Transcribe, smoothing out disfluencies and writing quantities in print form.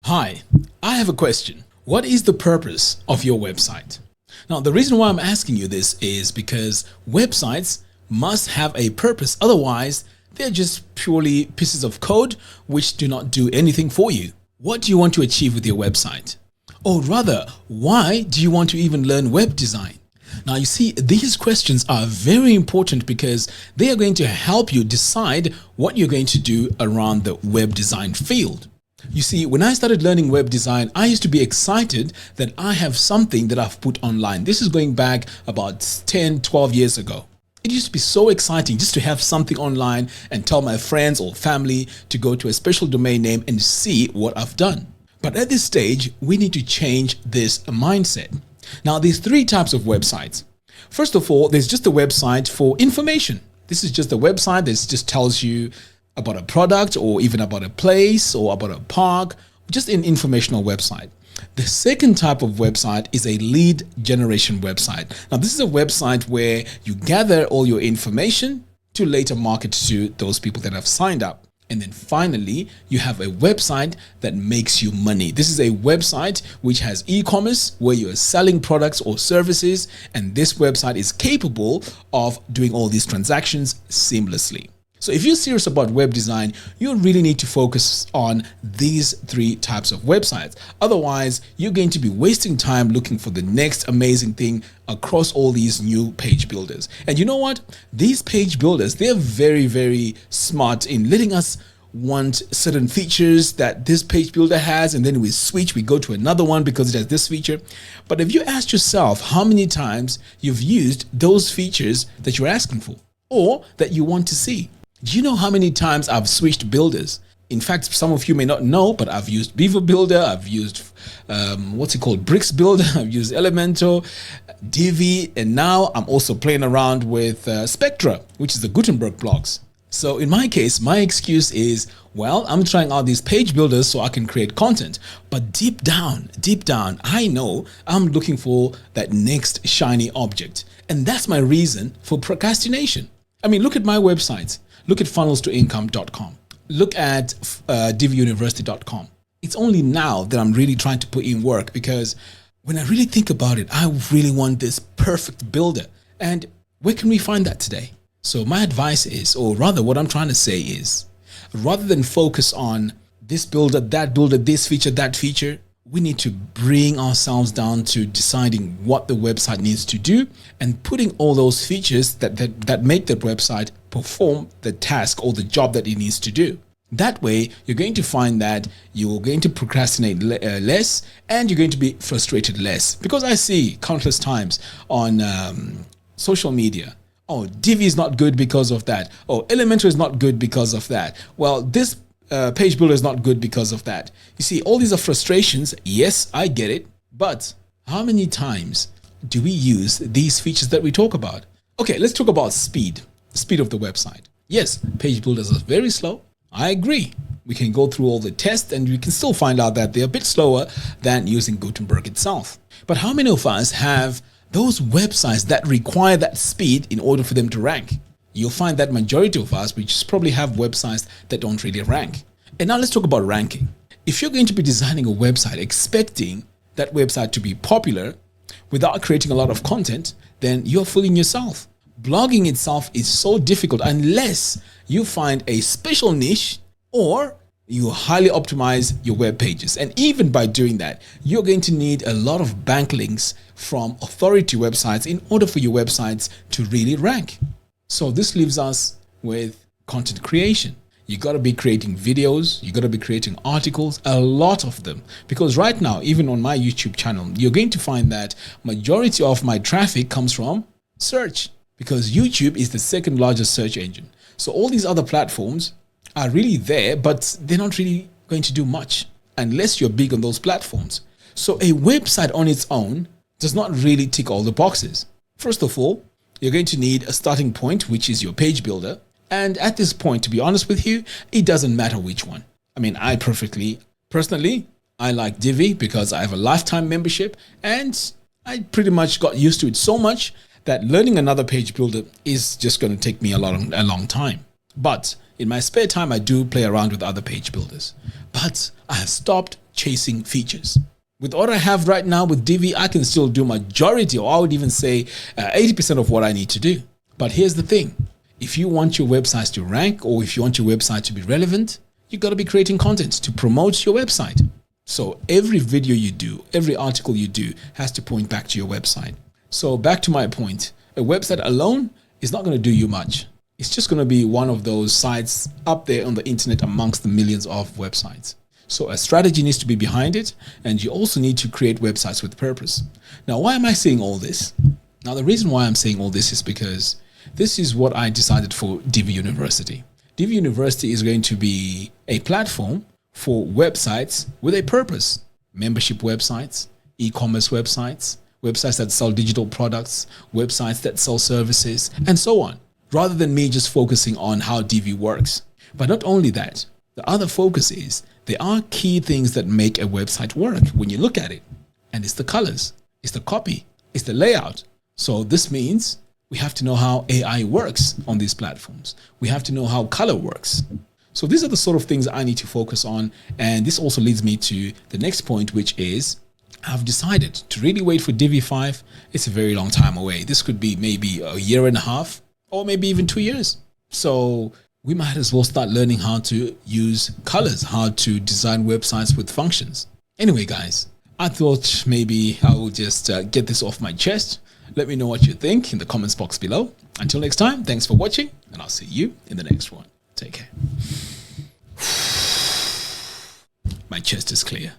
Hi, I have a question. What is the purpose of your website? Now, the reason why I'm asking you this is because websites must have a purpose. Otherwise, they're just purely pieces of code which do not do anything for you. What do you want to achieve with your website? Or rather, why do you want to even learn web design? Now, you see, these questions are very important because they are going to help you decide what you're going to do around the web design field. You see, when I started learning web design, I used to be excited that I have something that I've put online. This is going back about 10, 12 years ago. It used to be so exciting just to have something online and tell my friends or family to go to a special domain name and see what I've done. But at this stage, we need to change this mindset. Now, there's three types of websites. First of all, there's just a website for information. This is just a website that just tells you about a product or even about a place or about a park, just an informational website. The second type of website is a lead generation website. Now, this is a website where you gather all your information to later market to those people that have signed up. And then finally, you have a website that makes you money. This is a website which has e-commerce where you are selling products or services, and this website is capable of doing all these transactions seamlessly. So if you're serious about web design, you really need to focus on these three types of websites. Otherwise, you're going to be wasting time looking for the next amazing thing across all these new page builders. And you know what? These page builders, they're very, very smart in letting us want certain features that this page builder has, and then we switch, we go to another one because it has this feature. But if you ask yourself how many times you've used those features that you're asking for or that you want to see, do you know how many times I've switched builders? In fact, some of you may not know, but I've used Beaver Builder, I've used, Bricks Builder, I've used Elementor, Divi, and now I'm also playing around with Spectra, which is the Gutenberg blocks. So in my case, my excuse is, well, I'm trying out these page builders so I can create content. But deep down, I know I'm looking for that next shiny object. And that's my reason for procrastination. I mean, look at my websites. Look at funnelstoincome.com. Look at diviuniversity.com. It's only now that I'm really trying to put in work, because when I really think about it, I really want this perfect builder. And where can we find that today? So my advice is, or rather what I'm trying to say is, rather than focus on this builder, this feature, that feature, we need to bring ourselves down to deciding what the website needs to do and putting all those features that make the website perform the task or the job that it needs to do. That way, you're going to find that you're going to procrastinate less and you're going to be frustrated less. Because I see countless times on social media, oh, Divi is not good because of that. Oh, Elementor is not good because of that. Well, this page builder is not good because of that. You see, all these are frustrations. Yes, I get it. But how many times do we use these features that we talk about? Okay, let's talk about speed of the website. Yes, page builders are very slow. I agree. We can go through all the tests and we can still find out that they're a bit slower than using Gutenberg itself. But how many of us have those websites that require that speed in order for them to rank? You'll find that majority of us, we just probably have websites that don't really rank. And now let's talk about ranking. If you're going to be designing a website expecting that website to be popular without creating a lot of content, then you're fooling yourself. Blogging itself is so difficult unless you find a special niche or you highly optimize your web pages. And even by doing that, you're going to need a lot of backlinks from authority websites in order for your websites to really rank. So this leaves us with content creation. You got to be creating videos, you got to be creating articles, a lot of them. Because right now, even on my YouTube channel, you're going to find that majority of my traffic comes from search, because YouTube is the second largest search engine. So all these other platforms are really there, but they're not really going to do much unless you're big on those platforms. So a website on its own does not really tick all the boxes. First of all, you're going to need a starting point, which is your page builder. And at this point, to be honest with you, it doesn't matter which one. I mean, personally, I like Divi because I have a lifetime membership and I pretty much got used to it so much that learning another page builder is just going to take me a long time. But in my spare time, I do play around with other page builders. But I have stopped chasing features. With what I have right now with Divi, I can still do majority, or I would even say 80% of what I need to do. But here's the thing. If you want your websites to rank, or if you want your website to be relevant, you've got to be creating content to promote your website. So every video you do, every article you do has to point back to your website. So back to my point, a website alone is not going to do you much. It's just going to be one of those sites up there on the internet amongst the millions of websites. So a strategy needs to be behind it, and you also need to create websites with purpose. Now, why am I saying all this? Now, the reason why I'm saying all this is because this is what I decided for Divi University. Divi University is going to be a platform for websites with a purpose. Membership websites, e-commerce websites, websites that sell digital products, websites that sell services, and so on, rather than me just focusing on how Divi works. But not only that, the other focus is there are key things that make a website work when you look at it. And it's the colors, it's the copy, it's the layout. So this means we have to know how AI works on these platforms. We have to know how color works. So these are the sort of things I need to focus on. And this also leads me to the next point, which is I've decided to really wait for Divi 5. It's a very long time away. This could be maybe a year and a half, or maybe even 2 years. So we might as well start learning how to use colors, how to design websites with functions. Anyway, guys, I thought maybe I will just get this off my chest. Let me know what you think in the comments box below. Until next time, thanks for watching, and I'll see you in the next one. Take care. My chest is clear.